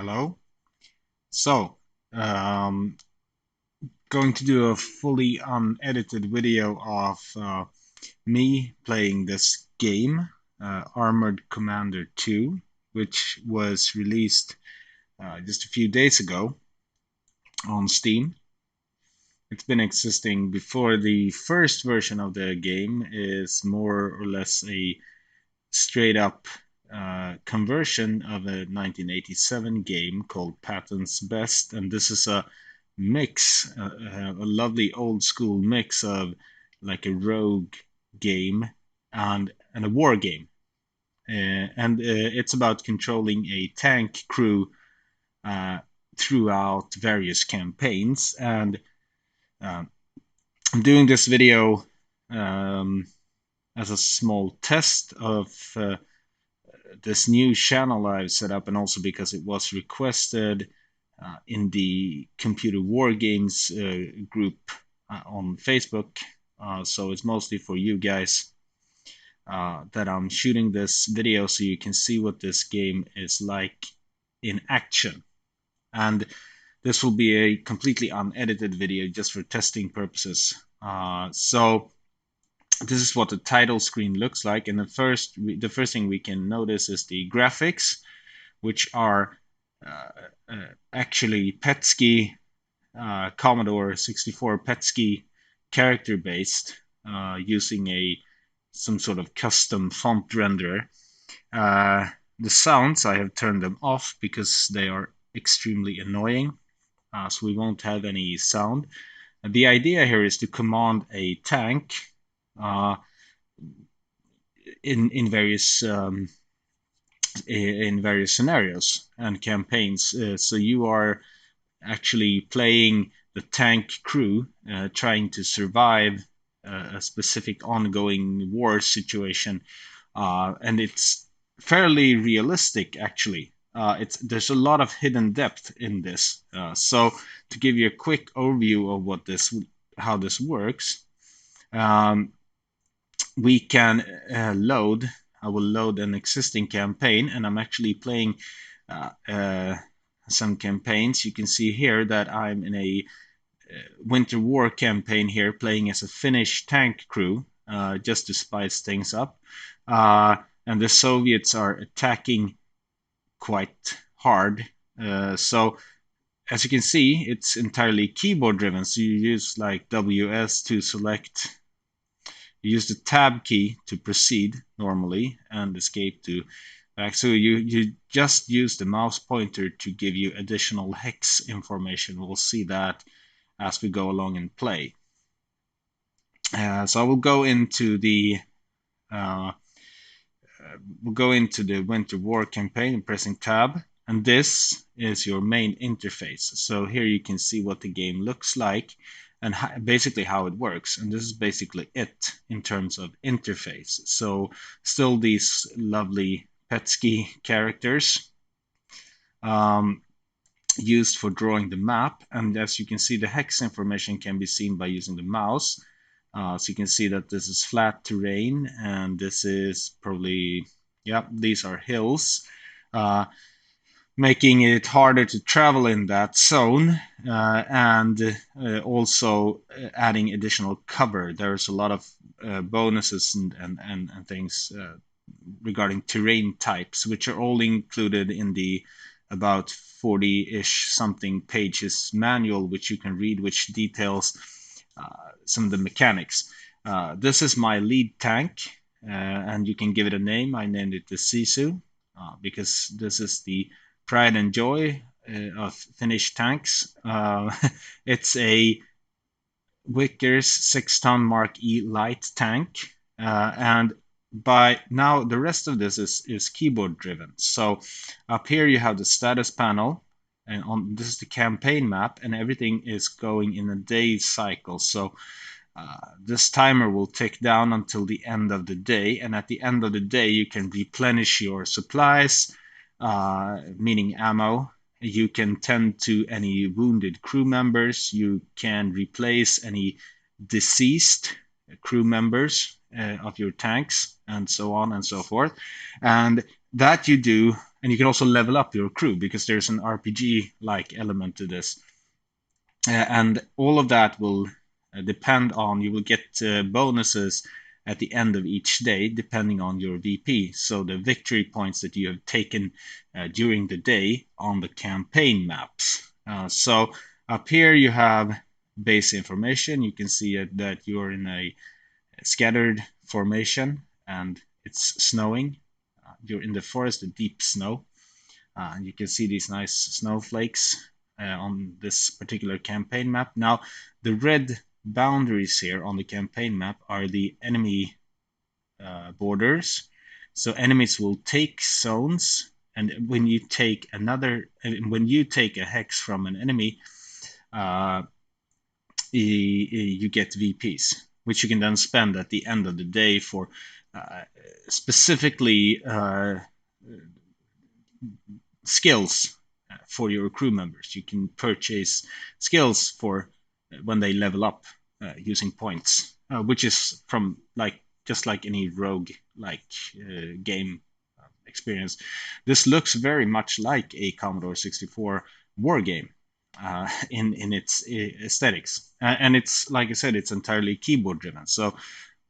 Hello. So, um, going to do a fully unedited video of me playing this game, Armored Commander II, which was released just a few days ago on Steam. It's been existing before. The first version of the game is more or less a straight up conversion of a 1987 game called Patton's Best, and this is a mix, a lovely old school mix of like a rogue game and a war game. And it's about controlling a tank crew uh, throughout various campaigns. And uh, I'm doing this video um, as a small test of this new channel I've set up, and also because it was requested in the computer war games group on Facebook. So it's mostly for you guys that I'm shooting this video so you can see what this game is like in action. And this will be a completely unedited video just for testing purposes. So this is what the title screen looks like, and the first thing we can notice is the graphics, which are actually petscii, Commodore 64 petscii character based, using some sort of custom font renderer. The sounds, I have turned them off because they are extremely annoying, so we won't have any sound. The idea here is to command a tank uh, in various scenarios and campaigns. So you are actually playing the tank crew, trying to survive a specific ongoing war situation, and it's fairly realistic actually. There's a lot of hidden depth in this. So to give you a quick overview of how this works, um, we can load. I will load an existing campaign, and I'm actually playing uh, uh, some campaigns. You can see here that I'm in a winter war campaign here, playing as a Finnish tank crew, just to spice things up. And the Soviets are attacking quite hard. So as you can see, it's entirely keyboard driven. So you use like WS to select. You use the tab key to proceed normally, and escape to back. So you just use the mouse pointer to give you additional hex information. We'll see that as we go along and play. So I will go into uh, the Winter War campaign, pressing tab, and this is your main interface. So here you can see what the game looks like and basically how it works. And this is basically it in terms of interface. So still these lovely petscii characters um, used for drawing the map. And as you can see, the hex information can be seen by using the mouse. So you can see that this is flat terrain, and this is probably, yeah, these are hills, making it harder to travel in that zone, and also adding additional cover. There's a lot of bonuses and things regarding terrain types, which are all included in the about 40-ish something pages manual, which you can read, which details some of the mechanics. This is my lead tank, and you can give it a name. I named it the Sisu, because this is the pride and joy of Finnish tanks. It's a Vickers 6-ton Mark E light tank, and by now the rest of this is keyboard driven. So up here you have the status panel, and this is the campaign map, and everything is going in a day cycle. So this timer will tick down until the end of the day, and at the end of the day you can replenish your supplies, meaning ammo. You can tend to any wounded crew members. You can replace any deceased crew members of your tanks, and so on and so forth. And that you do And you can also level up your crew because there's an RPG-like element to this. And all of that will depend on, you will get bonuses at the end of each day depending on your VP. So the victory points that you have taken during the day on the campaign maps. So up here you have base information. You can see that you're in a scattered formation and it's snowing. You're in the forest, the deep snow. And you can see these nice snowflakes on this particular campaign map. Now, the red boundaries here on the campaign map are the enemy borders. So enemies will take zones, and when you take a hex from an enemy, you get VPs, which you can then spend at the end of the day for specifically skills for your crew members. You can purchase skills for when they level up using points, which is from just like any rogue game experience. This looks very much like a Commodore 64 war game in its aesthetics, and it's like I said, it's entirely keyboard driven. So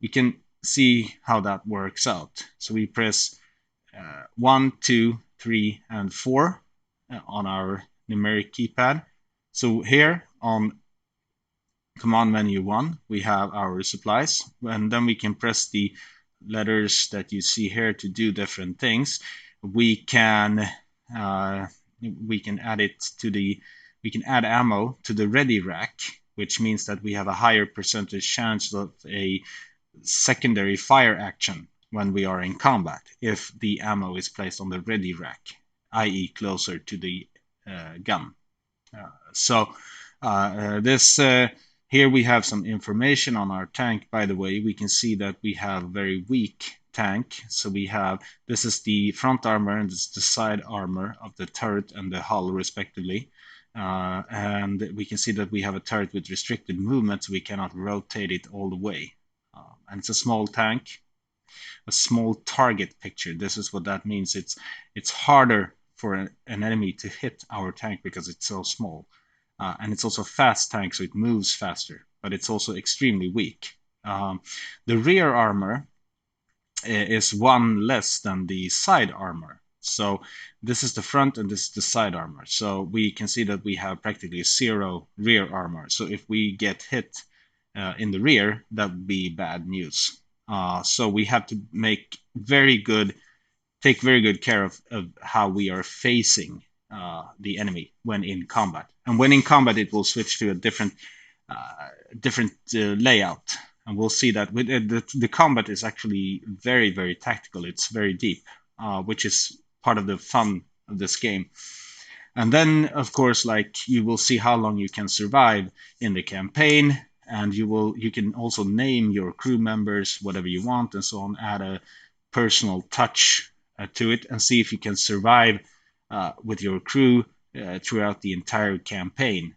we can see how that works out. So we press 1, 2, 3, and 4 on our numeric keypad. So here on command menu 1, we have our supplies, and then we can press the letters that you see here to do different things. We can add it to we can add ammo to the ready rack, which means that we have a higher percentage chance of a secondary fire action when we are in combat if the ammo is placed on the ready rack, i.e. closer to the gun. Here we have some information on our tank. By the way, we can see that we have a very weak tank. So this is the front armor and this is the side armor of the turret and the hull respectively. And we can see that we have a turret with restricted movement, so we cannot rotate it all the way. And it's a small tank, a small target picture. This is what that means. It's harder for an enemy to hit our tank because it's so small. And it's also a fast tank, so it moves faster, but it's also extremely weak. The rear armor is one less than the side armor. So this is the front and this is the side armor. So we can see that we have practically 0 rear armor. So if we get hit in the rear, that would be bad news. So we have to take very good care of how we are facing the enemy when in combat. And when in combat, it will switch to a different layout. And we'll see that with the combat is actually very, very tactical. It's very deep, which is part of the fun of this game. And then, of course, you will see how long you can survive in the campaign, and you can also name your crew members whatever you want and so on, add a personal touch to it, and see if you can survive with your crew throughout the entire campaign.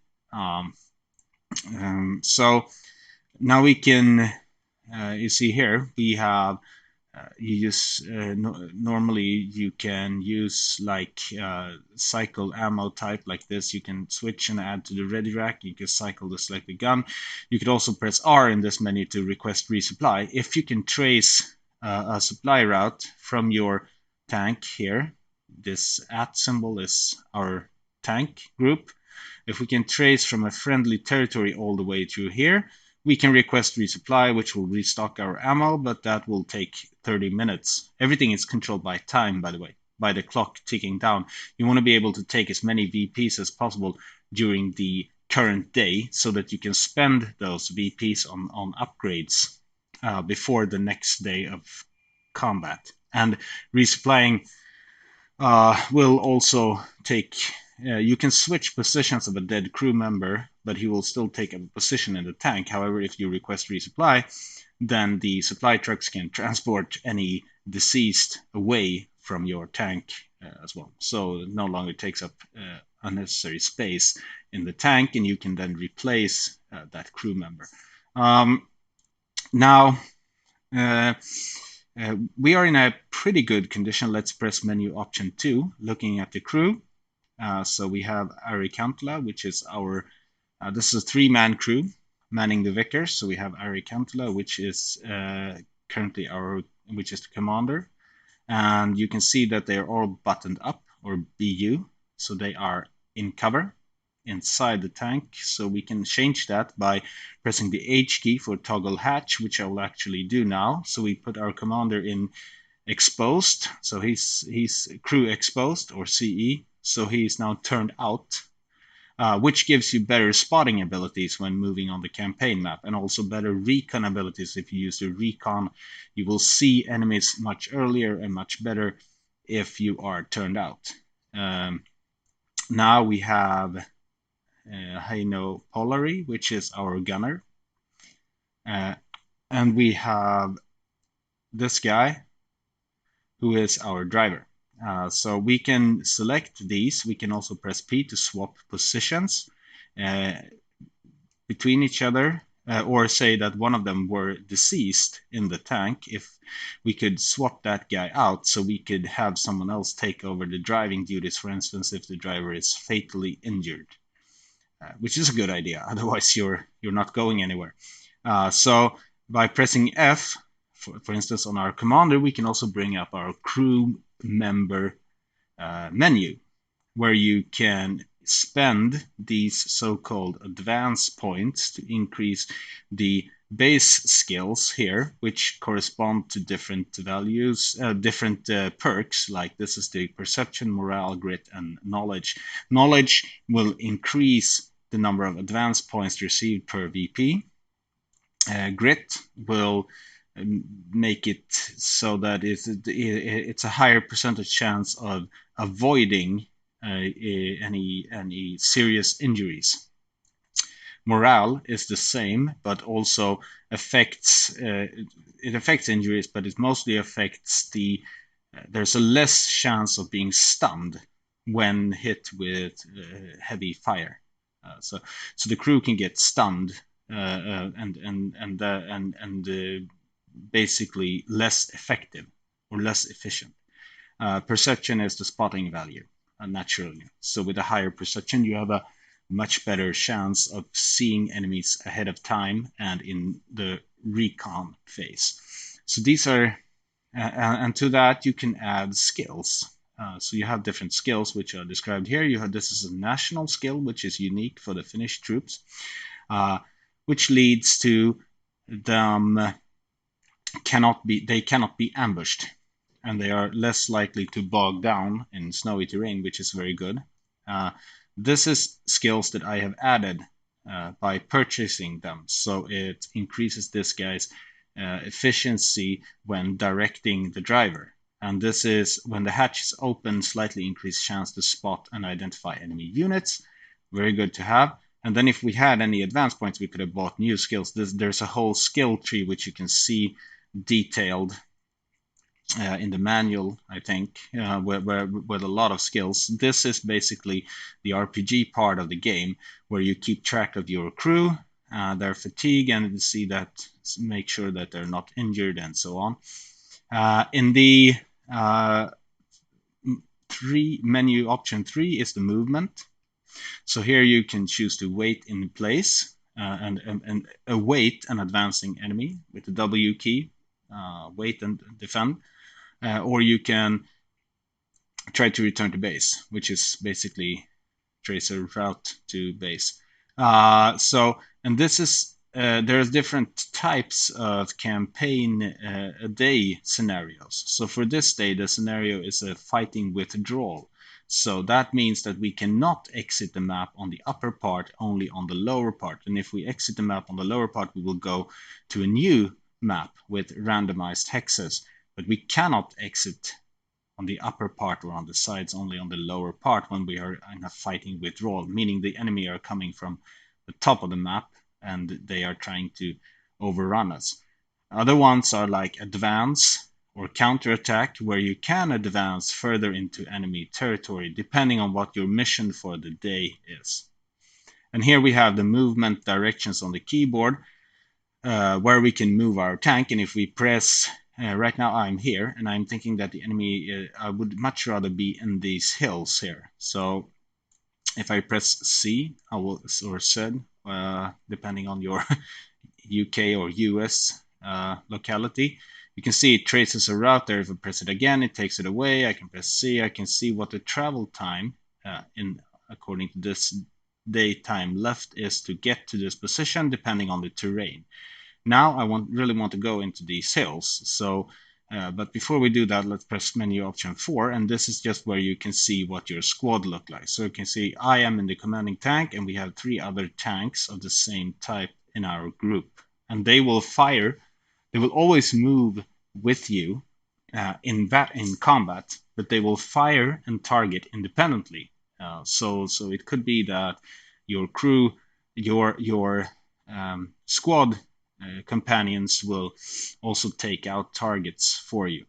So now we can, you see here, we have normally you can use cycle ammo type like this. You can switch and add to the ready rack. You can cycle to select the gun. You could also press R in this menu to request resupply. If you can trace a supply route from your tank here, this @ symbol is our tank group. If we can trace from a friendly territory all the way through here, we can request resupply, which will restock our ammo, but that will take 30 minutes. Everything is controlled by time, by the way, by the clock ticking down. You want to be able to take as many VPs as possible during the current day so that you can spend those VPs on upgrades before the next day of combat. And resupplying will also take... you can switch positions of a dead crew member, but he will still take a position in the tank. However, if you request resupply, then the supply trucks can transport any deceased away from your tank as well. So it no longer takes up unnecessary space in the tank, and you can then replace that crew member. Now, We are in a pretty good condition. Let's press menu option 2, looking at the crew. So we have Ari Kantla, which is our, this is a 3-man crew manning the Vickers. So we have Ari Kantla, which is currently which is the commander. And you can see that they're all buttoned up, or BU. So they are in cover inside the tank. So we can change that by pressing the H key for toggle hatch, which I will actually do now. So we put our commander in exposed. So he's crew exposed, or CE. So he's now turned out, which gives you better spotting abilities when moving on the campaign map, and also better recon abilities. If you use the recon, you will see enemies much earlier and much better if you are turned out. Now we have Heino Polari, which is our gunner. And we have this guy, who is our driver. So we can select these. We can also press P to swap positions between each other, or say that one of them were deceased in the tank. If we could swap that guy out, so we could have someone else take over the driving duties, for instance, if the driver is fatally injured, which is a good idea. Otherwise, you're not going anywhere. So by pressing F, for instance, on our commander, we can also bring up our crew member menu, where you can spend these so-called advance points to increase the base skills here, which correspond to different values, different perks, like this is the perception, morale, grit, and knowledge. Knowledge will increase the number of advance points received per VP. Grit will make it so that it's a higher percentage chance of avoiding any serious injuries. Morale is the same, but also affects it affects injuries, but it mostly affects there's a less chance of being stunned when hit with heavy fire. So the crew can get stunned and basically less effective or less efficient. Perception is the spotting value, naturally. So with a higher perception, you have a much better chance of seeing enemies ahead of time and in the recon phase. So these are, and to that you can add skills. So you have different skills which are described here. You have, this is a national skill which is unique for the Finnish troops, which leads to them they cannot be ambushed, and they are less likely to bog down in snowy terrain, which is very good. This is skills that I have added by purchasing them, so it increases this guy's efficiency when directing the driver. And this is when the hatch is open, slightly increased chance to spot and identify enemy units. Very good to have. And then if we had any advance points, we could have bought new skills. There's a whole skill tree which you can see detailed in the manual, I think, with a lot of skills. This is basically the RPG part of the game, where you keep track of your crew, their fatigue, and see that, make sure that they're not injured, and so on. In the menu option 3 is the movement. So here you can choose to wait in place and await an advancing enemy with the W key, wait and defend. Or you can try to return to base, which is basically trace a route to base. And this is, there's different types of campaign a day scenarios. So for this day, the scenario is a fighting withdrawal. So that means that we cannot exit the map on the upper part, only on the lower part. And if we exit the map on the lower part, we will go to a new map with randomized hexes. But we cannot exit on the upper part or on the sides, only on the lower part when we are in a fighting withdrawal, meaning the enemy are coming from the top of the map and they are trying to overrun us. Other ones are like advance or counterattack, where you can advance further into enemy territory depending on what your mission for the day is. And here we have the movement directions on the keyboard, where we can move our tank. And if we press right now I'm here, and I'm thinking that the enemy, I would much rather be in these hills here. So if I press C, I will, or Z, depending on your UK or US locality, you can see it traces a route there. If I press it again, it takes it away. I can press C. I can see what the travel time according to this daytime left is to get to this position, depending on the terrain. Now I really want to go into these hills. So, but before we do that, let's press menu option 4, and this is just where you can see what your squad look like. So you can see I am in the commanding tank, and we have 3 other tanks of the same type in our group, and they will fire. They will always move with you in combat, but they will fire and target independently. So it could be that your crew, your squad companions will also take out targets for you,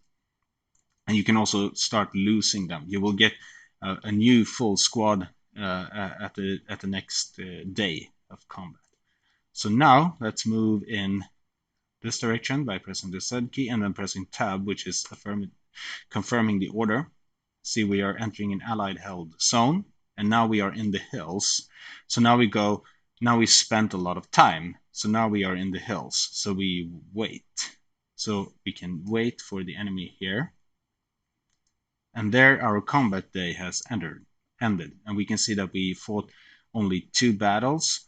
and you can also start losing them. You will get a new full squad at the next day of combat. So now let's move in this direction by pressing the Z key and then pressing Tab, which is confirming the order. See, we are entering an allied held zone, and now we are in the hills. So now we spent a lot of time. So now we are in the hills. So we wait. So we can wait for the enemy here. And there our combat day has ended. And we can see that we fought only 2 battles.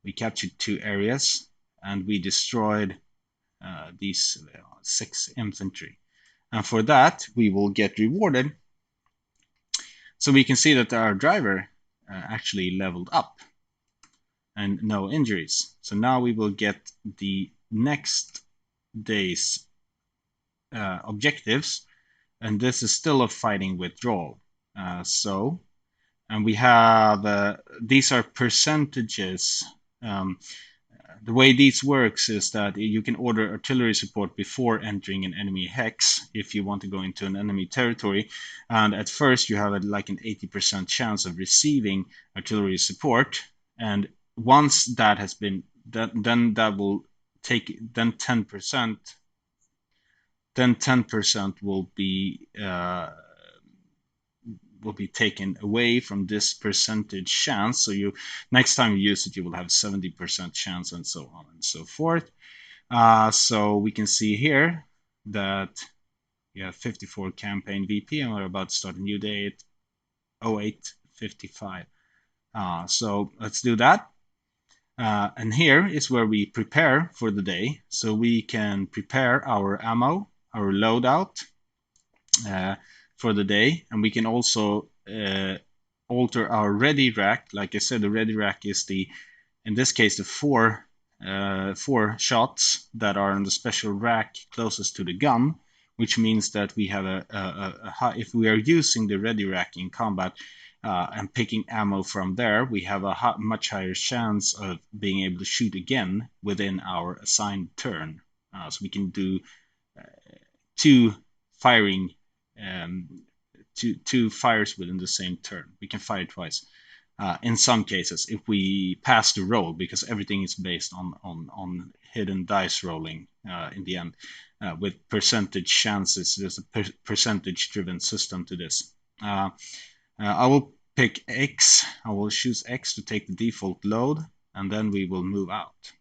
We captured 2 areas, and we destroyed these 6 infantry. And for that, we will get rewarded. So we can see that our driver actually leveled up and no injuries. So now we will get the next day's objectives, and this is still a fighting withdrawal. And we have, these are percentages. The way these works is that you can order artillery support before entering an enemy hex if you want to go into an enemy territory. And at first you have like an 80% chance of receiving artillery support. And once that has been, then that will take, then 10% will be taken away from this percentage chance. So next time you use it, you will have 70% chance, and so on and so forth. So we can see here that we have 54 campaign VP, and we're about to start a new day at 08:55. So let's do that. And here is where we prepare for the day. So we can prepare our ammo, our loadout for the day, and we can also alter our ready rack. Like I said, the ready rack is in this case, the 4 shots that are on the special rack closest to the gun, which means that we have a high, if we are using the ready rack in combat and picking ammo from there, we have a much higher chance of being able to shoot again within our assigned turn. So we can do 2 firing, 2 fires within the same turn. We can fire twice. In some cases, if we pass the roll, because everything is based on hidden dice rolling in the end, with percentage chances. There's a percentage-driven system to this. I will pick X. I will choose X to take the default load, and then we will move out.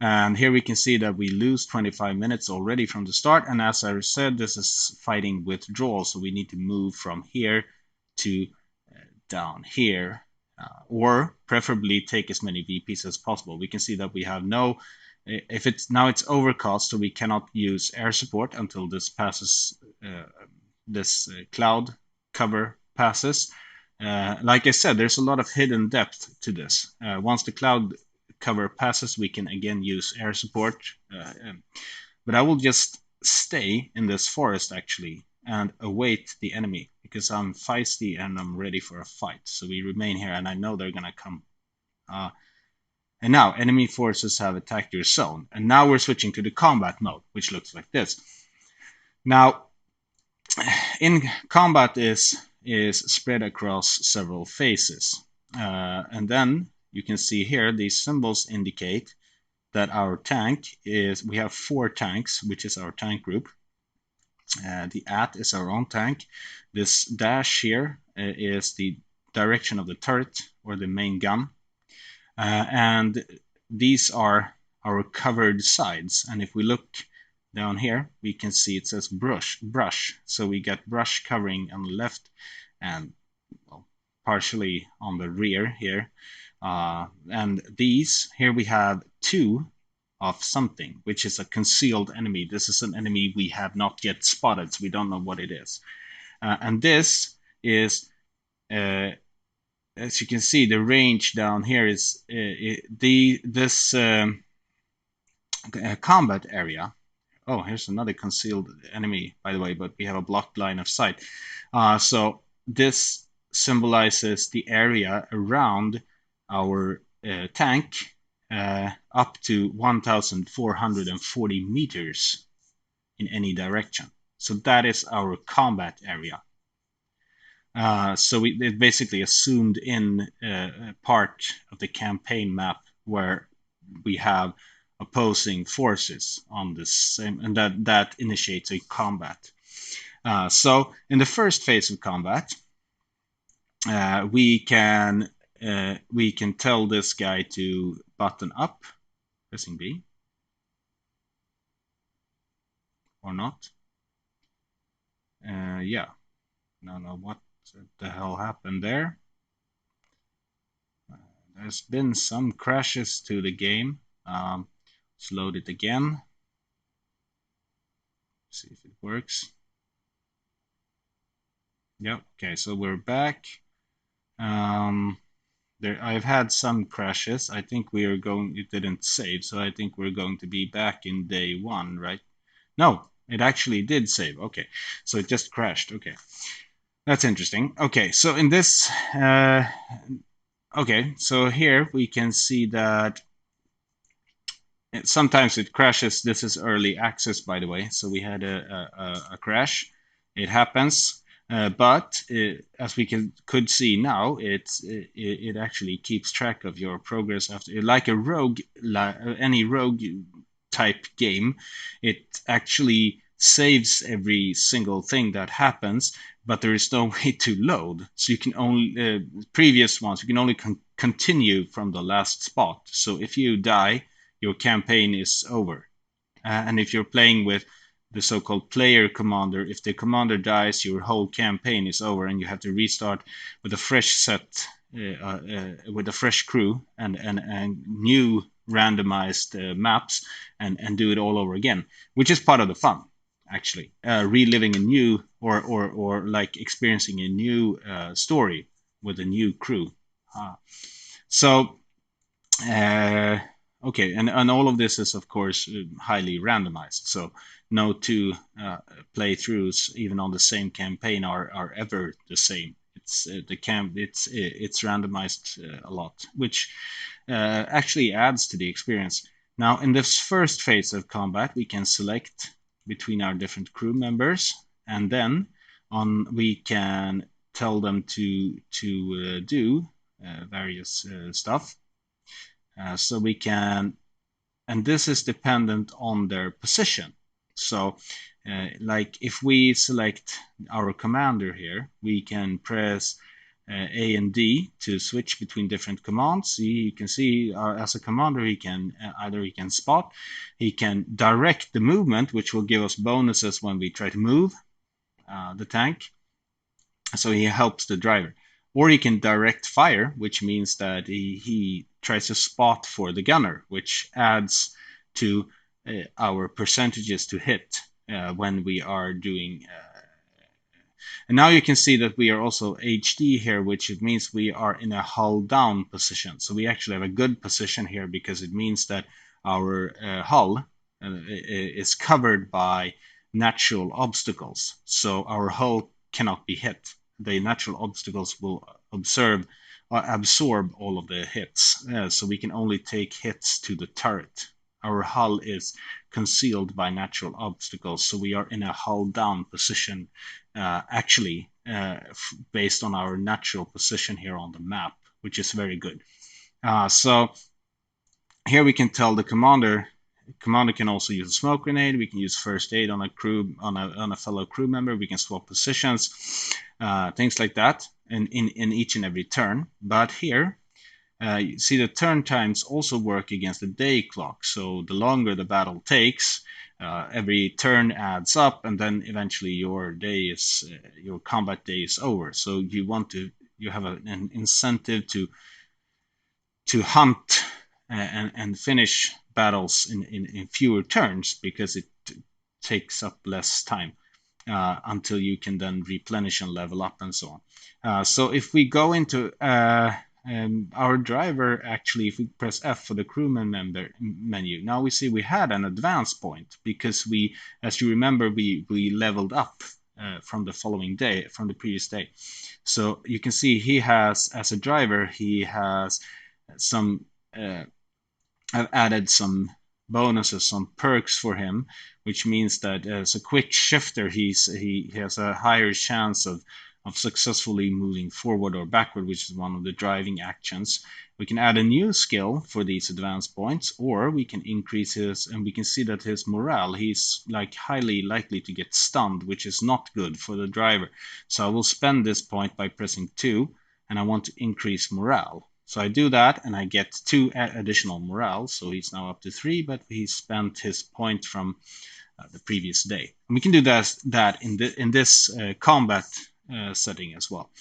And here we can see that we lose 25 minutes already from the start. And as I said, this is fighting withdrawal, so we need to move from here to down here, or preferably take as many VPs as possible. We can see that we have now it's overcast, so we cannot use air support until this passes, this cloud cover passes. Like I said, there's a lot of hidden depth to this. Once the cloud cover passes, we can again use air support. But I will just stay in this forest actually and await the enemy, because I'm feisty and I'm ready for a fight. So we remain here, and I know they're gonna come. And now enemy forces have attacked your zone. And now we're switching to the combat mode, which looks like this. Now, in combat is spread across several phases. And then you can see here, these symbols indicate that our tank is, we have 4 tanks, which is our tank group. The at is our own tank. This dash here is the direction of the turret or the main gun. And these are our covered sides. And if we look down here, we can see it says brush. So we get brush covering on the left and, well, partially on the rear here. And these, here we have 2 of something, which is a concealed enemy. This is an enemy we have not yet spotted, so we don't know what it is. And this is, as you can see, the range down here is this combat area. Oh, here's another concealed enemy, by the way, but we have a blocked line of sight. So this symbolizes the area around our tank, up to 1,440 meters in any direction. So that is our combat area. So it basically assumed in part of the campaign map where we have opposing forces on this same, and that initiates a combat. So in the first phase of combat, we can tell this guy to button up, pressing B, or not. Yeah, no, what the hell happened there? There's been some crashes to the game. Let's load it again. See if it works. Yep. Okay, so we're back. I've had some crashes. I think we are going. It didn't save, so I think we're going to be back in day 1, right? No, it actually did save. Okay, so it just crashed. Okay, that's interesting. Okay, so in this, okay, so here we can see that sometimes it crashes. This is early access, by the way. So we had a crash. It happens, but as we could see now, it actually keeps track of your progress after, like a rogue, any rogue type game. It actually saves every single thing that happens, but there is no way to load. So you can only previous ones you can only continue from the last spot. So if you die, your campaign is over. And if you're playing with the so-called player commander, if the commander dies, your whole campaign is over, and you have to restart with a fresh set, with a fresh crew and new randomized maps, and do it all over again, which is part of the fun, actually, reliving a new or like experiencing a new story with a new crew. So. Okay, and all of this is, of course, highly randomized. So no 2 playthroughs, even on the same campaign, are ever the same. It's it's randomized a lot, which actually adds to the experience. Now, in this first phase of combat, we can select between our different crew members, and then we can tell them to do various stuff. So we can, and this is dependent on their position. So like if we select our commander here, we can press A and D to switch between different commands. You can see as a commander, he can either he can spot, he can direct the movement, which will give us bonuses when we try to move the tank. So he helps the driver. Or he can direct fire, which means that he tries to spot for the gunner, which adds to our percentages to hit when we are doing. And now you can see that we are also HD here, which it means we are in a hull down position. So we actually have a good position here because it means that our hull is covered by natural obstacles. So our hull cannot be hit. The natural obstacles will absorb all of the hits. So we can only take hits to the turret. Our hull is concealed by natural obstacles, so we are in a hull down position, actually, based on our natural position here on the map, which is very good. So Here we can tell the commander can also use a smoke grenade. We can use first aid on a crew on a fellow crew member. We can swap positions, things like that, in each and every turn. But here, you see the turn times also work against the day clock. So the longer the battle takes, every turn adds up, and then eventually your combat day is over. So you have an incentive to hunt and finish battles in fewer turns because it takes up less time until you can then replenish and level up and so on. So if we go into our driver, actually, if we press F for the crewman member menu, now we see we had an advance point because we, as you remember, we leveled up from the following day, from the previous day. So you can see he has, as a driver, he has some I've added some bonuses, some perks for him, which means that as a quick shifter, he has a higher chance of successfully moving forward or backward, which is one of the driving actions. We can add a new skill for these advanced points, or we can increase his, and we can see that his morale, he's like highly likely to get stunned, which is not good for the driver. So I will spend this point by pressing 2, and I want to increase morale. So I do that and I get 2 additional morale. So he's now up to 3, but he spent his point from the previous day. And we can do that in this combat setting as well.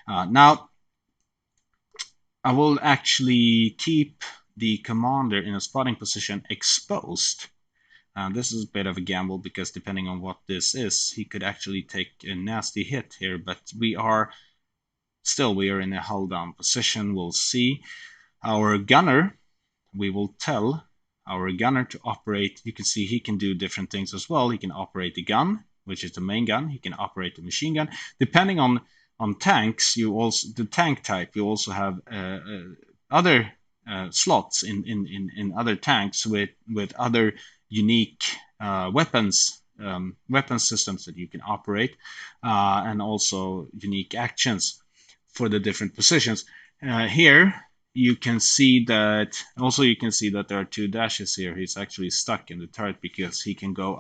Now, I will actually keep the commander in a spotting position exposed. This is a bit of a gamble because depending on what this is, he could actually take a nasty hit here, but we are in a hull down position. We'll see our gunner. We will tell our gunner to operate. You can see he can do different things as well. He can operate the gun, which is the main gun. He can operate the machine gun. Depending on tanks, the tank type. You also have other slots in other tanks with other unique weapons systems that you can operate, and also unique actions for the different positions. Here you can see that there are 2 dashes here. He's actually stuck in the turret because he can go.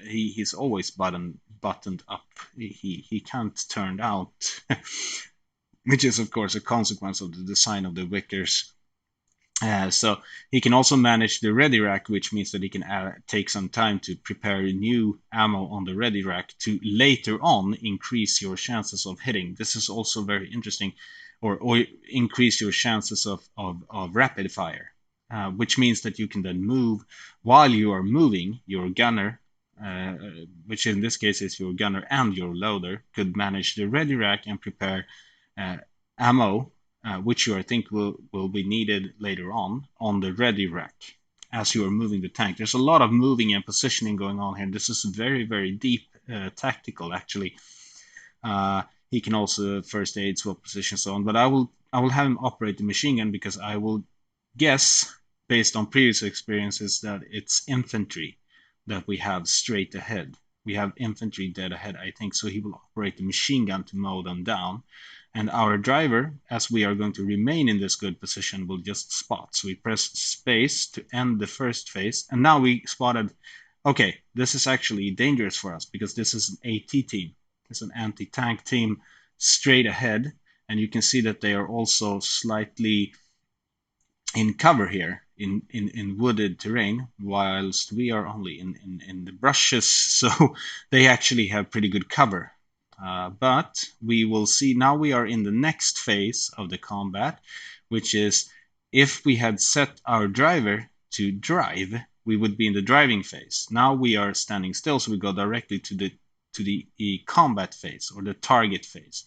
He's always buttoned up. He can't turn out, which is of course a consequence of the design of the Wickers. So he can also manage the ready rack, which means that he can take some time to prepare new ammo on the ready rack to later on increase your chances of hitting. This is also very interesting, or increase your chances of rapid fire, which means that you can then move while you are moving. Your gunner, which in this case is your gunner and your loader, could manage the ready rack and prepare ammo, which I think will be needed later on the ready rack as you are moving the tank. There's a lot of moving and positioning going on here. This is very, very deep tactical, actually. He can also first aid, swap positions, so on. But I will have him operate the machine gun because I will guess, based on previous experiences, that it's infantry that we have straight ahead. We have infantry dead ahead, I think. So he will operate the machine gun to mow them down. And our driver, as we are going to remain in this good position, will just spot. So we press space to end the first phase. And now we spotted, okay, this is actually dangerous for us because this is an AT team. It's an anti-tank team straight ahead. And you can see that they are also slightly in cover here in wooded terrain, whilst we are only in the brushes. So they actually have pretty good cover. But we will see now we are in the next phase of the combat, which is if we had set our driver to drive, we would be in the driving phase. Now we are standing still, so we go directly to the combat phase or the target phase.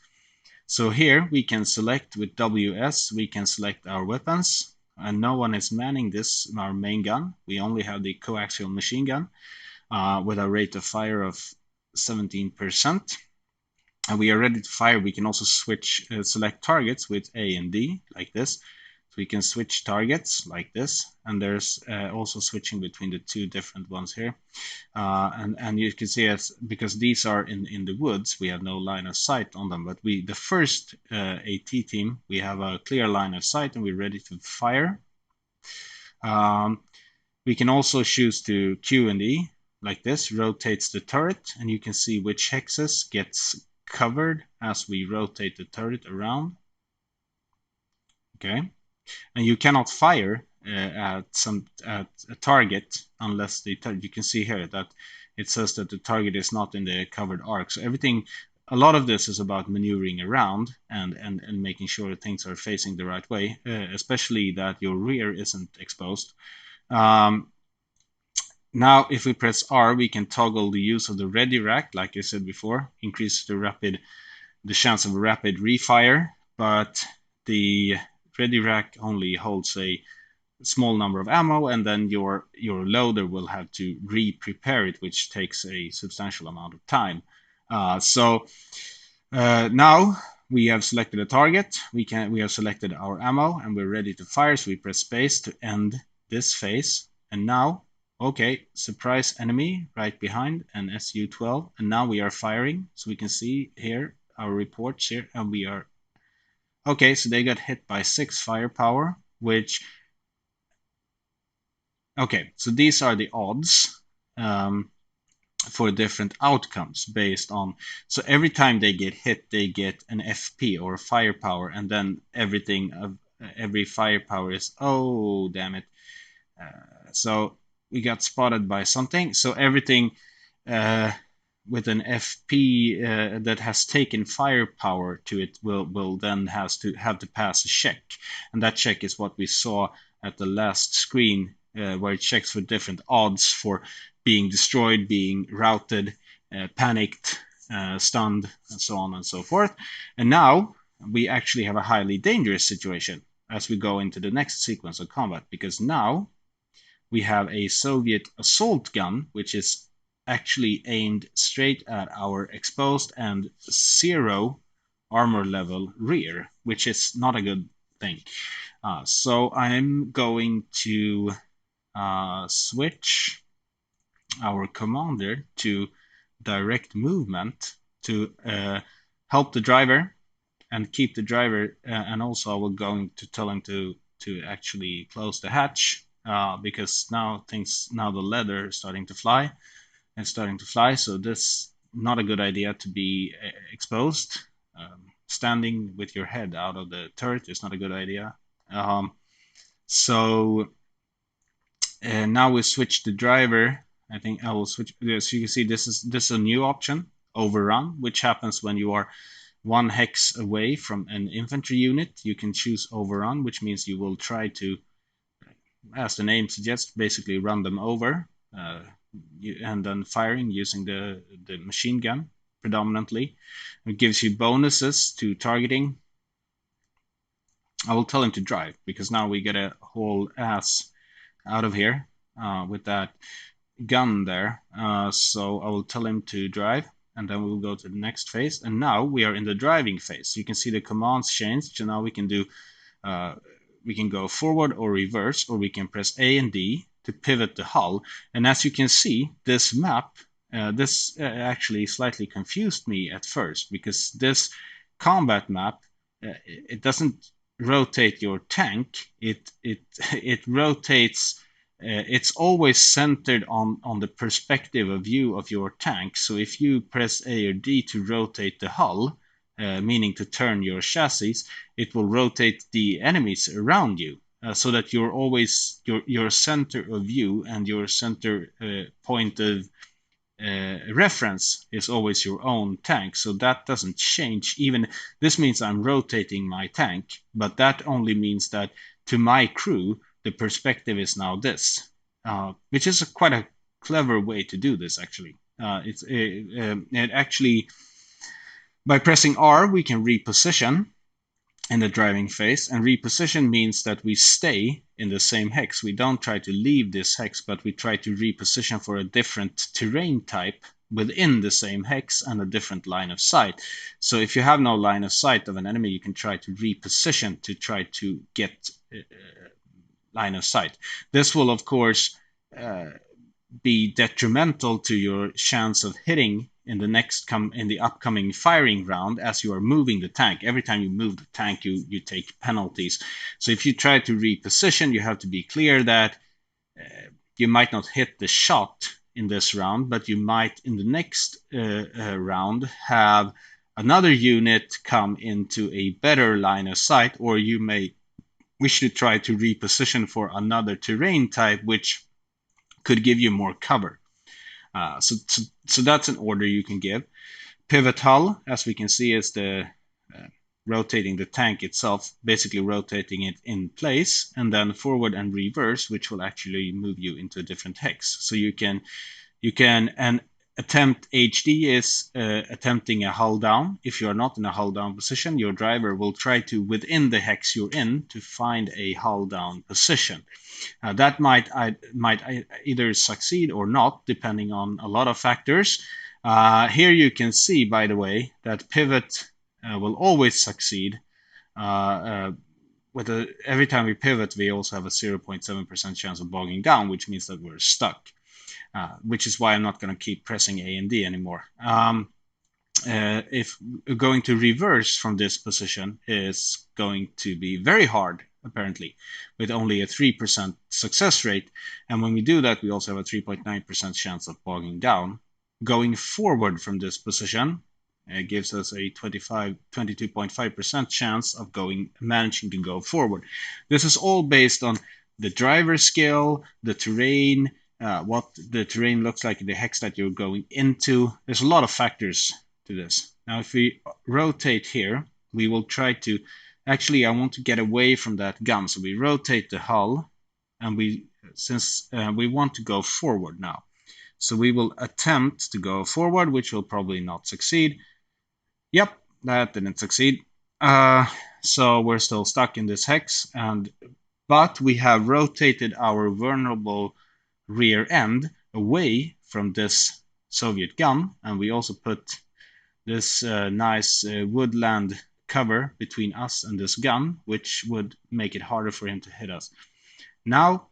So here we can select with WS, we can select our weapons, and no one is manning this, our main gun. We only have the coaxial machine gun with a rate of fire of 17%. And we are ready to fire. We can also select targets with A and D like this. So we can switch targets like this. And there's also switching between the 2 different ones here. And you can see because these are in the woods, we have no line of sight on them. But the first AT team, we have a clear line of sight and we're ready to fire. We can also choose to Q and E like this, rotates the turret, and you can see which hexes gets covered as we rotate the turret around. Okay, and you cannot fire at a target unless the you can see here that it says that the target is not in the covered arc. So everything, a lot of this is about maneuvering around and making sure that things are facing the right way, especially that your rear isn't exposed. Now, if we press R, we can toggle the use of the ready rack, like I said before, increase the chance of a rapid refire, but the ready rack only holds a small number of ammo, and then your loader will have to re-prepare it, which takes a substantial amount of time. Now we have selected a target. We have selected our ammo, and we're ready to fire. So we press space to end this phase. And now, okay, surprise enemy right behind an SU-12, and now we are firing. So we can see here our reports here, and we are okay. So they got hit by 6 firepower, which okay. So these are the odds. For different outcomes based on, so every time they get hit they get an FP or firepower, and then everything of every firepower is, oh damn it, so we got spotted by something. So everything with an FP that has taken firepower to it will then have to pass a check, and that check is what we saw at the last screen, where it checks for different odds for being destroyed, being routed, panicked, stunned, and so on and so forth. And now we actually have a highly dangerous situation as we go into the next sequence of combat, because now we have a Soviet assault gun, which is actually aimed straight at our exposed and 0 armor level rear, which is not a good thing. So I'm going to switch our commander to direct movement to help the driver and keep the driver, and also we're going to tell him to actually close the hatch, because now the leather is starting to fly so this not a good idea to be exposed. Standing with your head out of the turret is not a good idea. So now we switch the driver. I think I will switch. So you can see this is a new option, overrun, which happens when you are 1 hex away from an infantry unit. You can choose overrun, which means you will try to, as the name suggests, basically run them over, and then firing using the machine gun predominantly. It gives you bonuses to targeting. I will tell him to drive, because now we get a whole ass out of here with that gun there. So I will tell him to drive, and then we'll go to the next phase. And now we are in the driving phase. You can see the commands changed. So now we can do, we can go forward or reverse, or we can press A and D to pivot the hull. And as you can see, this map, this actually slightly confused me at first, because this combat map, it doesn't rotate your tank. It rotates. It's always centered on the perspective of view of your tank. So if you press A or D to rotate the hull, meaning to turn your chassis, it will rotate the enemies around you, so that you're always your center of view and your center point of reference is always your own tank. So that doesn't change. Even this means I'm rotating my tank, but that only means that to my crew the perspective is now this, which is quite a clever way to do this actually. It actually, by pressing R, we can reposition in the driving phase, and reposition means that we stay in the same hex. We don't try to leave this hex, but we try to reposition for a different terrain type within the same hex and a different line of sight. So if you have no line of sight of an enemy, you can try to reposition to try to get line of sight. This will of course be detrimental to your chance of hitting in the upcoming firing round as you are moving the tank. Every time you move the tank, you take penalties. So if you try to reposition, you have to be clear that you might not hit the shot in this round, but you might in the next round have another unit come into a better line of sight, or you may wish to try to reposition for another terrain type, which could give you more cover. So that's an order you can give. Pivot hull, as we can see, is the rotating the tank itself, basically rotating it in place, and then forward and reverse, which will actually move you into a different hex. So you can and attempt HD is attempting a hull down. If you're not in a hull down position, your driver will try to, within the hex you're in, to find a hull down position. That might either succeed or not, depending on a lot of factors. Here you can see, by the way, that pivot will always succeed. Every time we pivot, we also have a 0.7% chance of bogging down, which means that we're stuck. Which is why I'm not going to keep pressing A and D anymore. If going to reverse from this position is going to be very hard, apparently, with only a 3% success rate. And when we do that, we also have a 3.9% chance of bogging down. Going forward from this position gives us a 22.5% chance of managing to go forward. This is all based on the driver skill, the terrain, what the terrain looks like in the hex that you're going into. There's a lot of factors to this. Now, if we rotate here, we will try to, actually, I want to get away from that gun. So we rotate the hull, and since we want to go forward now. So we will attempt to go forward, which will probably not succeed. Yep, that didn't succeed. So we're still stuck in this hex, but we have rotated our vulnerable rear end away from this Soviet gun, and we also put this nice woodland cover between us and this gun, which would make it harder for him to hit us. Now,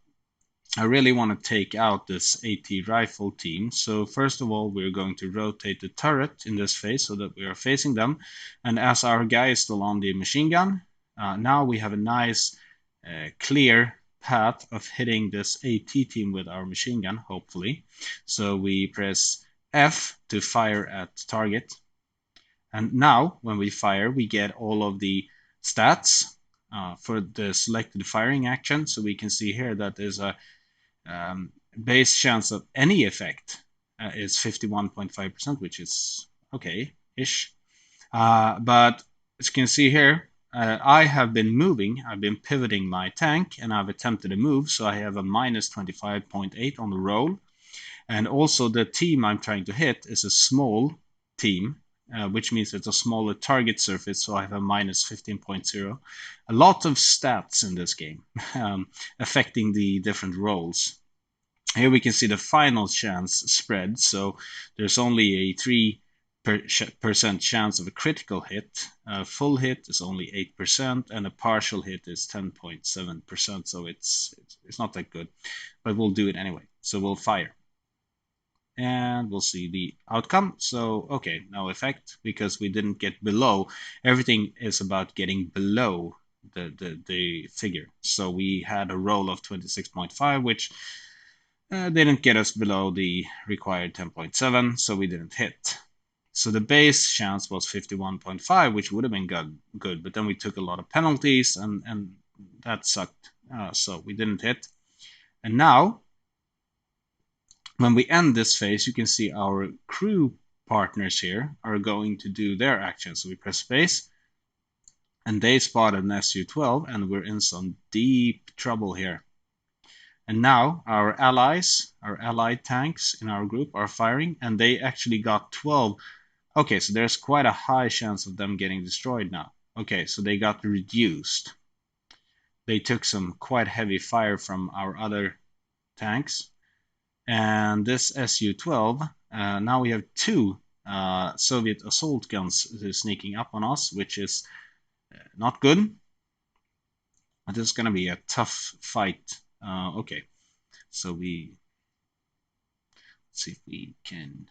I really want to take out this AT rifle team. So first of all, we're going to rotate the turret in this phase so that we are facing them. And as our guy is still on the machine gun, now we have a nice clear path of hitting this AT team with our machine gun, hopefully. So we press F to fire at target. And now, when we fire, we get all of the stats for the selected firing action. So we can see here that there's a base chance of any effect is 51.5%, which is okay-ish. But as you can see here, I have been moving, I've been pivoting my tank, and I've attempted a move, so I have a minus 25.8 on the roll. And also the team I'm trying to hit is a small team, which means it's a smaller target surface, so I have a minus 15.0. A lot of stats in this game affecting the different rolls. Here we can see the final chance spread, so there's only a 3% chance of a critical hit. A full hit is only 8%, and a partial hit is 10.7%, so it's not that good, but we'll do it anyway. So we'll fire. And we'll see the outcome. So, okay, no effect because we didn't get below. Everything is about getting below the figure. So we had a roll of 26.5, which didn't get us below the required 10.7, so we didn't hit. So the base chance was 51.5, which would have been good, but then we took a lot of penalties, and that sucked. So we didn't hit. And now, when we end this phase, you can see our crew partners here are going to do their actions. So we press space, and they spot an SU-12, and we're in some deep trouble here. And now our allied tanks in our group are firing, and they actually got 12. Okay, so there's quite a high chance of them getting destroyed now. Okay, so they got reduced. They took some quite heavy fire from our other tanks. And this Su-12, now we have two Soviet assault guns sneaking up on us, which is not good. This is going to be a tough fight. Okay, so let's see if we can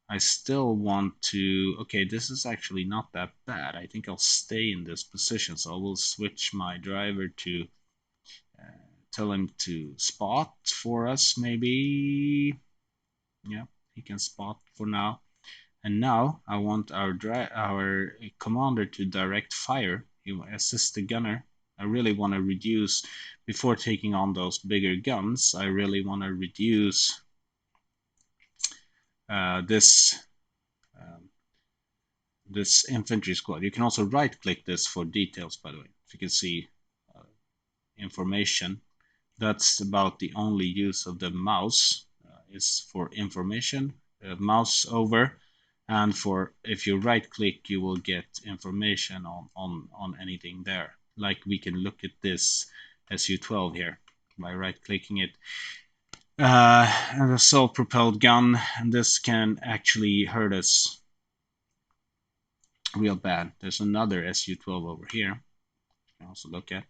I still want to, okay, this is actually not that bad. I think I'll stay in this position. So I will switch my driver to tell him to spot for us, maybe. Yeah, he can spot for now. And now I want our commander to direct fire. He will assist the gunner. I really want to reduce, before taking on those bigger guns, I really want to reduce this this infantry squad. You can also right click this for details, by the way. If you can see information, that's about the only use of the mouse is for information. Mouse over, and for if you right click, you will get information on anything there. Like we can look at this SU-12 here by right clicking it. And a self-propelled gun, and this can actually hurt us real bad. There's another SU-12 over here. You can also look at.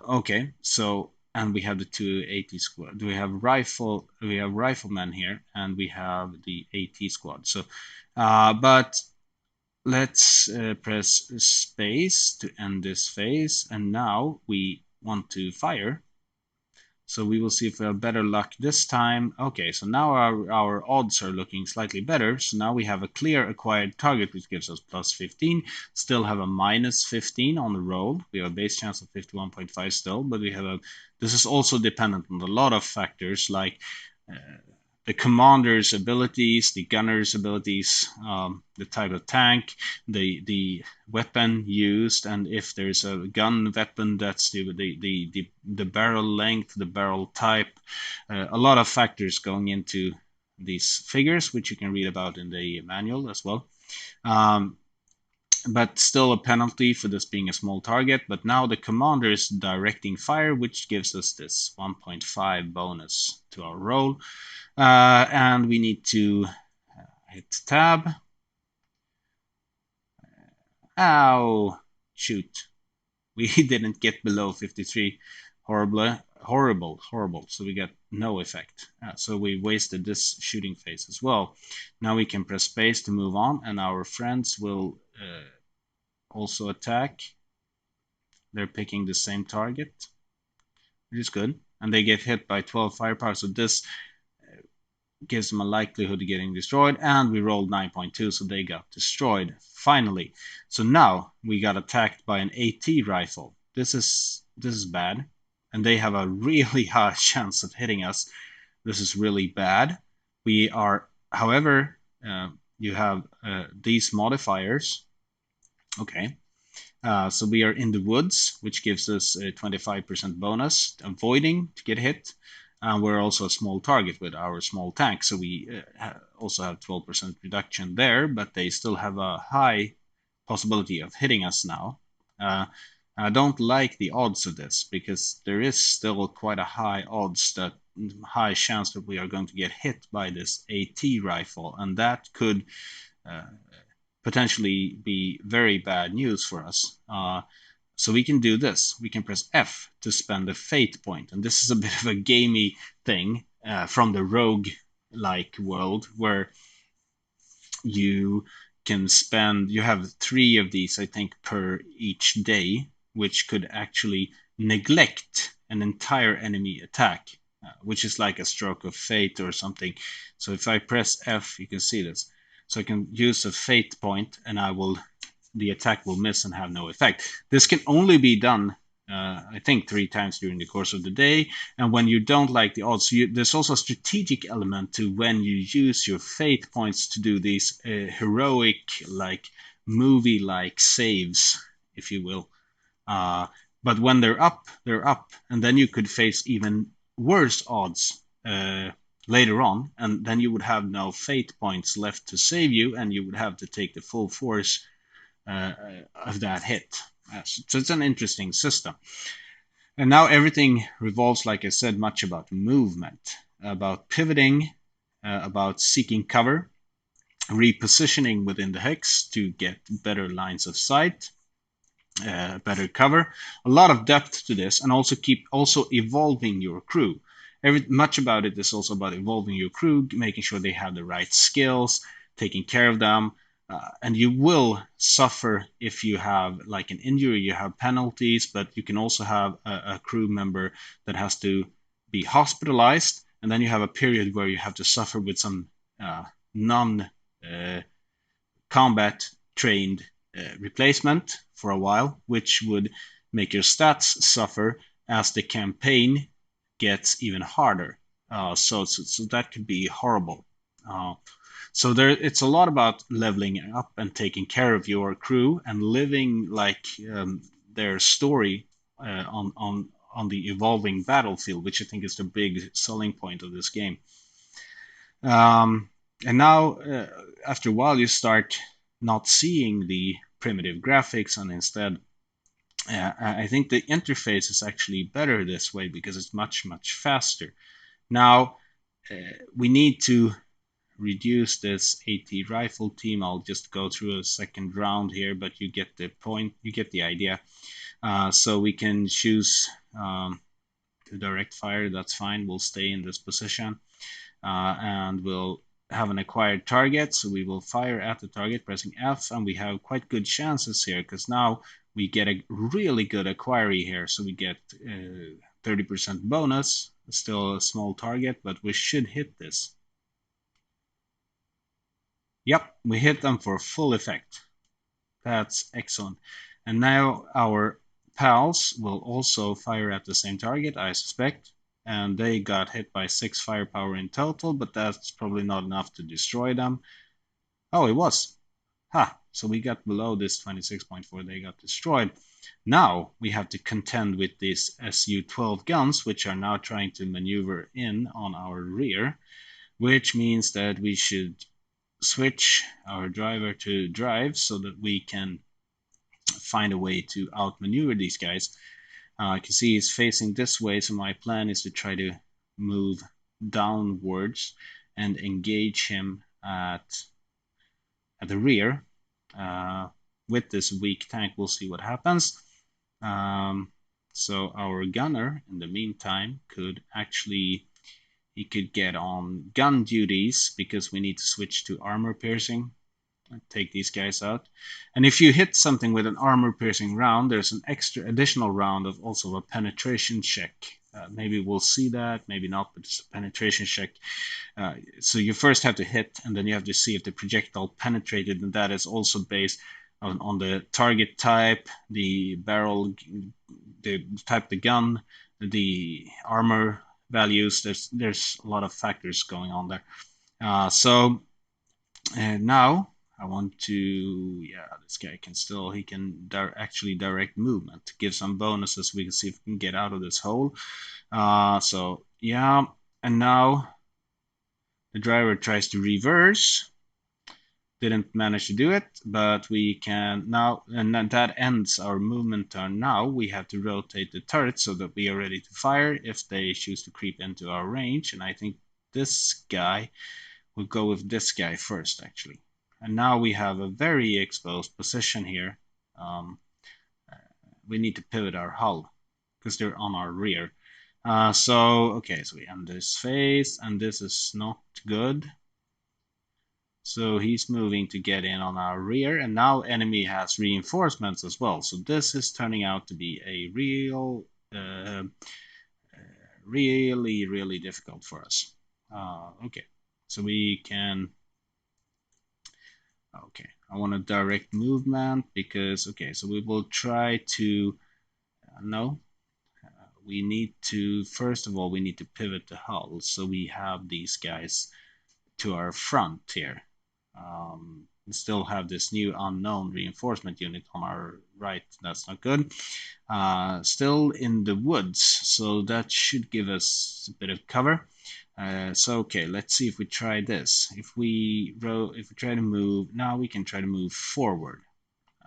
Okay, so and we have the two AT squad. We have riflemen here, and we have the AT squad. So, but let's press space to end this phase, and now we want to fire. So we will see if we have better luck this time. Okay, so now our odds are looking slightly better. So now we have a clear acquired target, which gives us plus 15. Still have a minus 15 on the roll. We have a base chance of 51.5 still, but we have a. This is also dependent on a lot of factors like the commander's abilities, the gunner's abilities, the type of tank, the weapon used, and if there's a gun weapon, that's the barrel length, the barrel type, a lot of factors going into these figures, which you can read about in the manual as well. But still a penalty for this being a small target. But now the commander is directing fire, which gives us this 1.5 bonus to our roll. And we need to hit tab. Ow! Shoot. We didn't get below 53. Horrible. So we get no effect. So we wasted this shooting phase as well. Now we can press space to move on, and our friends will also attack. They're picking the same target, which is good. And they get hit by 12 firepower. So this gives them a likelihood of getting destroyed, and we rolled 9.2, so they got destroyed finally. So now we got attacked by an AT rifle. This is bad, and they have a really high chance of hitting us. This is really bad. We are, however, you have these modifiers. Okay. So we are in the woods, which gives us a 25% bonus, avoiding to get hit. We're also a small target with our small tank, so we also have 12% reduction there, but they still have a high possibility of hitting us now. I don't like the odds of this, because there is still quite a high chance that we are going to get hit by this AT rifle, and that could potentially be very bad news for us. So we can do this. We can press F to spend a fate point. And this is a bit of a gamey thing from the rogue-like world, where you can spend, you have 3 of these, I think, per each day, which could actually neglect an entire enemy attack, which is like a stroke of fate or something. So if I press F, you can see this. So I can use a fate point, and the attack will miss and have no effect. This can only be done, I think, 3 times during the course of the day. And when you don't like the odds, there's also a strategic element to when you use your fate points to do these heroic, like movie-like saves, if you will. But when they're up, and then you could face even worse odds later on, and then you would have no fate points left to save you, and you would have to take the full force of that hit. So it's an interesting system. And now everything revolves, like I said, much about movement, about pivoting, about seeking cover, repositioning within the hex to get better lines of sight, better cover. A lot of depth to this, and also evolving your crew. much about it is also about evolving your crew, making sure they have the right skills, taking care of them. And you will suffer if you have like an injury, you have penalties, but you can also have a crew member that has to be hospitalized, and then you have a period where you have to suffer with some non combat trained replacement for a while, which would make your stats suffer as the campaign gets even harder. So that could be horrible. So it's a lot about leveling up and taking care of your crew and living like their story on the evolving battlefield, which I think is the big selling point of this game. And now, after a while, you start not seeing the primitive graphics, and instead, I think the interface is actually better this way because it's much faster. Now, we need to reduce this AT rifle team. I'll just go through a second round here, but you get the point, you get the idea. So we can choose to direct fire, that's fine. We'll stay in this position. And we'll have an acquired target. So we will fire at the target pressing F, and we have quite good chances here because now we get a really good acquiry here. So we get 30% bonus, still a small target, but we should hit this. Yep, we hit them for full effect. That's excellent. And now our pals will also fire at the same target, I suspect. And they got hit by 6 firepower in total, but that's probably not enough to destroy them. Oh, it was. Ha! So we got below this 26.4, they got destroyed. Now we have to contend with these Su-12 guns, which are now trying to maneuver in on our rear, which means that we should switch our driver to drive so that we can find a way to outmaneuver these guys. I can see he's facing this way, so my plan is to try to move downwards and engage him at the rear. With this weak tank, we'll see what happens. So our gunner, in the meantime, could actually, he could get on gun duties because we need to switch to armor piercing. Take these guys out. And if you hit something with an armor piercing round, there's an additional round of also a penetration check. Maybe we'll see that, maybe not, but it's a penetration check. So you first have to hit, and then you have to see if the projectile penetrated, and that is also based on the target type, the barrel, the type of the gun, the armor values. There's a lot of factors going on there. So now I want to, yeah, this guy can still, he can actually direct movement, give some bonuses. We can see if we can get out of this hole. So yeah, and now the driver tries to reverse. Didn't manage to do it, but we can now, and that ends our movement turn. Now we have to rotate the turret so that we are ready to fire if they choose to creep into our range. And I think this guy will go with this guy first, actually. And now we have a very exposed position here. We need to pivot our hull because they're on our rear. Okay, so we end this phase, and this is not good. So he's moving to get in on our rear, and now enemy has reinforcements as well. So this is turning out to be a really difficult for us. Okay, so we can, okay, I want to direct movement because, okay, so we will try to, no, we need to, first of all, we need to pivot the hull. So we have these guys to our front here. We still have this new unknown reinforcement unit on our right. That's not good. Still in the woods, so that should give us a bit of cover. So okay, let's see if we try this. If we try to move, now we can try to move forward.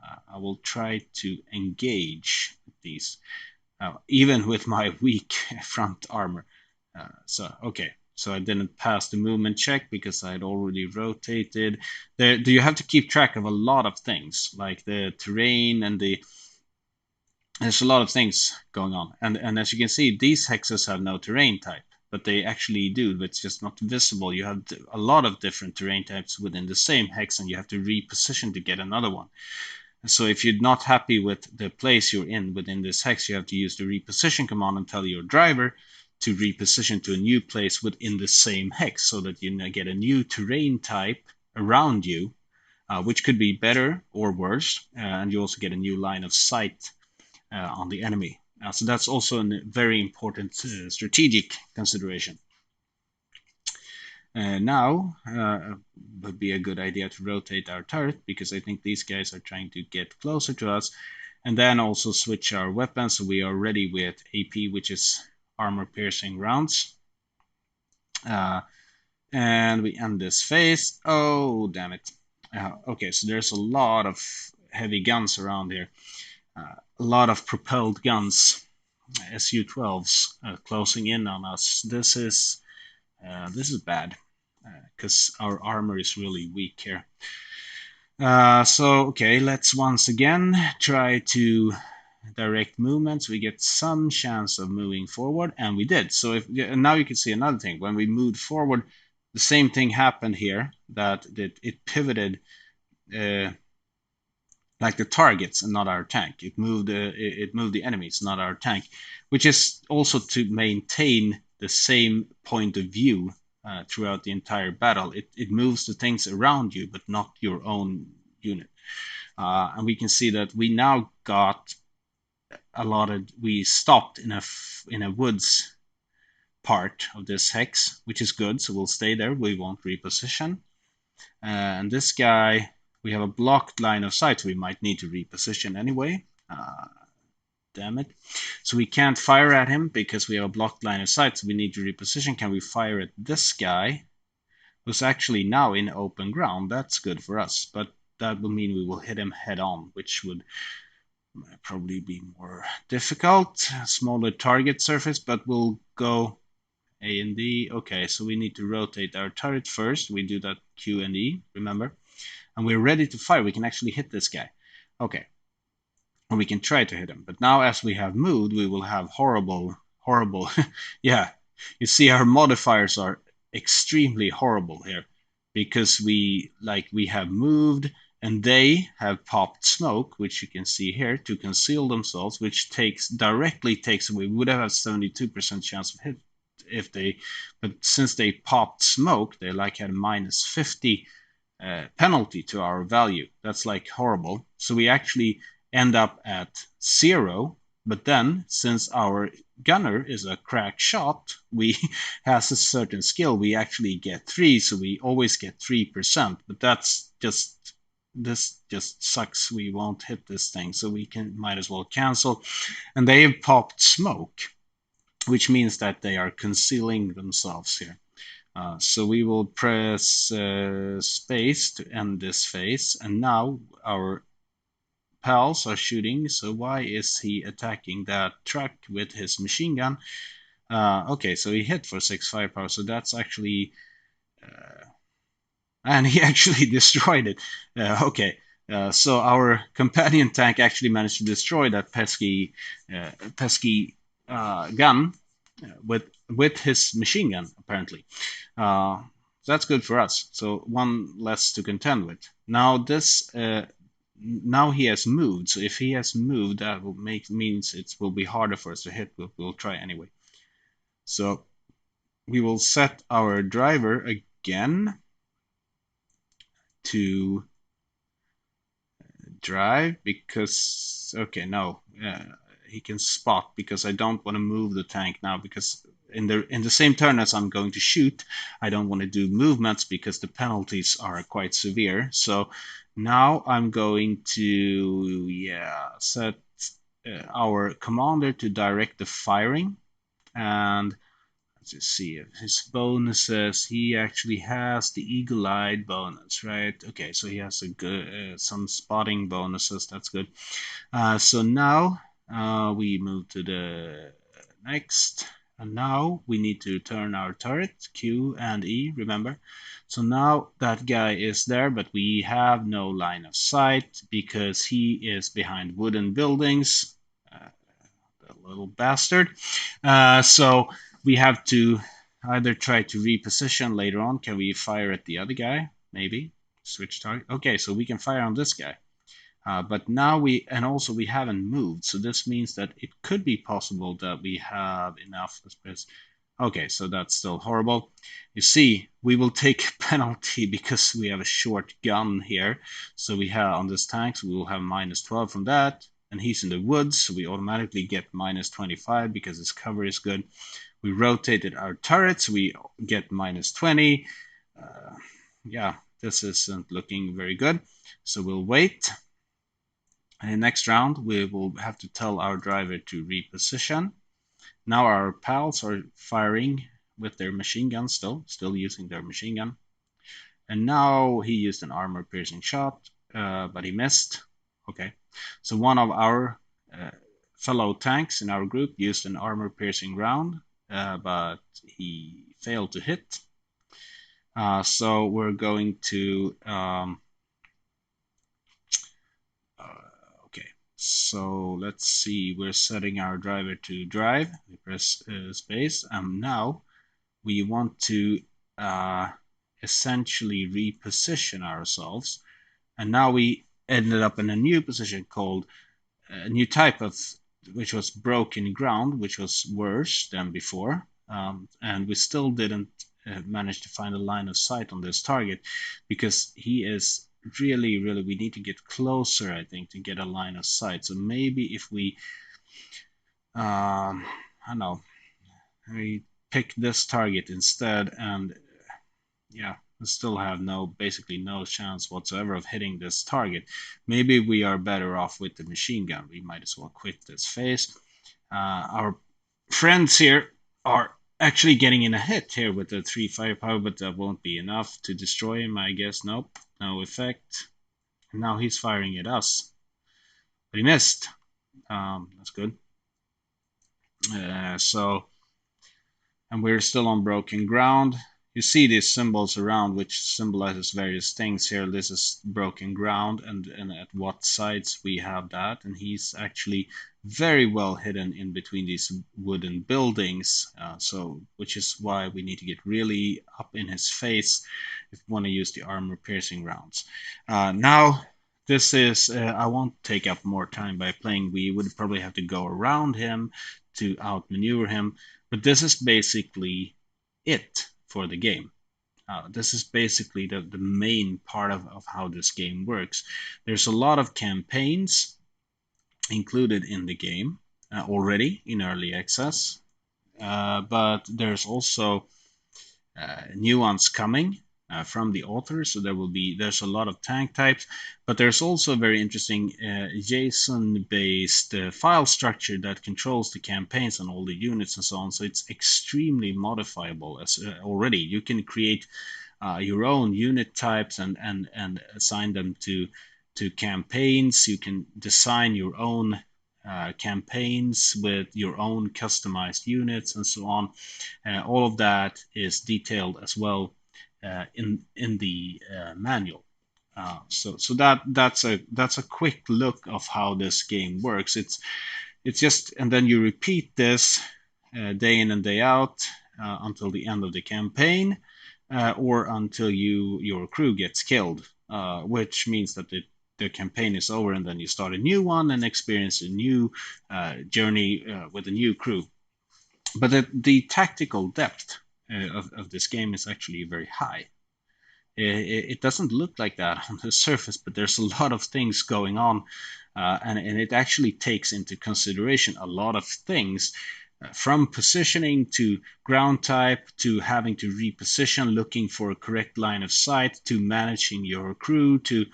I will try to engage these, even with my weak front armor. Okay, so I didn't pass the movement check because I had already rotated. Do you have to keep track of a lot of things, like the terrain and there's a lot of things going on. And as you can see, these hexes have no terrain type, but they actually do. But it's just not visible. You have a lot of different terrain types within the same hex, and you have to reposition to get another one. So if you're not happy with the place you're in within this hex, you have to use the reposition command and tell your driver to reposition to a new place within the same hex, so that you get a new terrain type around you, which could be better or worse, and you also get a new line of sight on the enemy. So that's also a very important strategic consideration. Now would be a good idea to rotate our turret, because I think these guys are trying to get closer to us, and then also switch our weapons so we are ready with AP, which is armor piercing rounds. And we end this phase. Oh, damn it. Okay, so there's a lot of heavy guns around here. A lot of propelled guns, Su-12s, closing in on us. This is bad, because our armor is really weak here. So, okay, let's once again try to direct movements. We get some chance of moving forward, and we did. So now you can see another thing. When we moved forward, the same thing happened here, that it pivoted like the targets and not our tank. It moved the enemies, not our tank, which is also to maintain the same point of view throughout the entire battle. It moves the things around you, but not your own unit. And we can see that we now got we stopped in a woods part of this hex, which is good. So we'll stay there. We won't reposition. And this guy, we have a blocked line of sight, so we might need to reposition anyway. Damn it. So we can't fire at him because we have a blocked line of sight, so we need to reposition. Can we fire at this guy, who's actually now in open ground? That's good for us, but that will mean we will hit him head on, which would probably be more difficult. Smaller target surface, but we'll go A and D. Okay, so we need to rotate our turret first. We do that Q and E, remember? And we're ready to fire. We can actually hit this guy. Okay. And we can try to hit him. But now as we have moved, we will have horrible, yeah, you see our modifiers are extremely horrible here, because we have moved and they have popped smoke, which you can see here, to conceal themselves, which directly takes away. We would have a 72% chance of hit if they, but since they popped smoke, they had a minus 50 penalty to our value. That's horrible. So we actually end up at 0, but then since our gunner is a crack shot, we has a certain skill, we actually get 3, so we always get 3%, but this just sucks. We won't hit this thing, so we might as well cancel. And they have popped smoke, which means that they are concealing themselves here. So we will press space to end this phase, and now our pals are shooting. So why is he attacking that truck with his machine gun? Okay, so he hit for 6 firepower, so that's actually and he actually destroyed it. Okay, so our companion tank actually managed to destroy that pesky gun with his machine gun, apparently. So that's good for us. So one less to contend with. Now now he has moved. So if he has moved, that means it will be harder for us to hit. We'll try anyway. So we will set our driver again to drive, because he can spot, because I don't want to move the tank now, because in the same turn as I'm going to shoot, I don't want to do movements because the penalties are quite severe. So now I'm going to set our commander to direct the firing. And let's just see if his bonuses. He actually has the eagle-eyed bonus, right? Okay, so he has a good some spotting bonuses. That's good. So now we move to the next, and now we need to turn our turret, Q and E, remember? So now that guy is there, but we have no line of sight because he is behind wooden buildings. The little bastard. So we have to either try to reposition later on. Can we fire at the other guy? Maybe. Switch target. Okay, so we can fire on this guy. But now and also we haven't moved. So this means that it could be possible that we have enough. Okay, so that's still horrible. You see, we will take a penalty because we have a short gun here. So we have on this tank, so we will have -12 from that. And he's in the woods, so we automatically get -25 because his cover is good. We rotated our turrets, we get -20. Yeah, this isn't looking very good. So we'll wait. And next round, we will have to tell our driver to reposition. Now our pals are firing with their machine gun still using their machine gun. And now he used an armor-piercing shot, but he missed. Okay, so one of our fellow tanks in our group used an armor-piercing round, but he failed to hit. So we're going to okay, so let's see, we're setting our driver to drive. We press space, and now we want to essentially reposition ourselves. And now we ended up in a new position called a new type of, which was broken ground, which was worse than before. And we still didn't manage to find a line of sight on this target because he is really, we need to get closer, I think, to get a line of sight. So maybe if we, I don't know, we pick this target instead, and yeah, we still have basically no chance whatsoever of hitting this target. Maybe we are better off with the machine gun. We might as well quit this phase. Our friends here are actually getting in a hit here with the 3 firepower, but that won't be enough to destroy him, I guess. Nope, no effect. And now he's firing at us, but he missed. That's good. And we're still on broken ground. You see these symbols around, which symbolizes various things here. This is broken ground, and at what sides we have that. And he's actually very well hidden in between these wooden buildings, which is why we need to get really up in his face if we want to use the armor-piercing rounds. Now, this is, I won't take up more time by playing. We would probably have to go around him to outmaneuver him. But this is basically it for the game. This is basically the main part of how this game works. There's a lot of campaigns included in the game already in early access, but there's also new ones coming from the author. So there's a lot of tank types, but there's also a very interesting JSON-based file structure that controls the campaigns and all the units and so on. So it's extremely modifiable already. You can create your own unit types and assign them to campaigns. You can design your own campaigns with your own customized units and so on. All of that is detailed as well in the manual. So that's a quick look of how this game works. It's just, and then you repeat this day in and day out until the end of the campaign, or until your crew gets killed, which means that the campaign is over, and then you start a new one and experience a new journey with a new crew. But the tactical depth of this game is actually very high. It doesn't look like that on the surface, but there's a lot of things going on, and it actually takes into consideration a lot of things, from positioning to ground type to having to reposition, looking for a correct line of sight, to managing your crew, to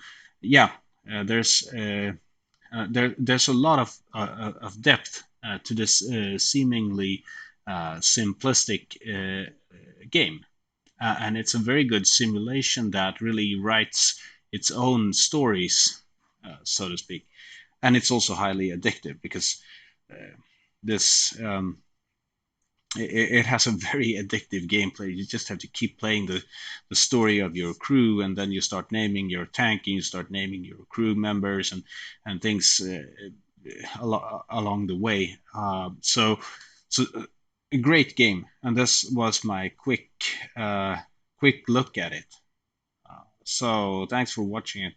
there's a lot of depth to this seemingly simplistic game. And it's a very good simulation that really writes its own stories, so to speak. And it's also highly addictive because this it has a very addictive gameplay. You just have to keep playing the story of your crew, and then you start naming your tank, and you start naming your crew members and things along the way. So a great game, and this was my quick look at it. So thanks for watching it.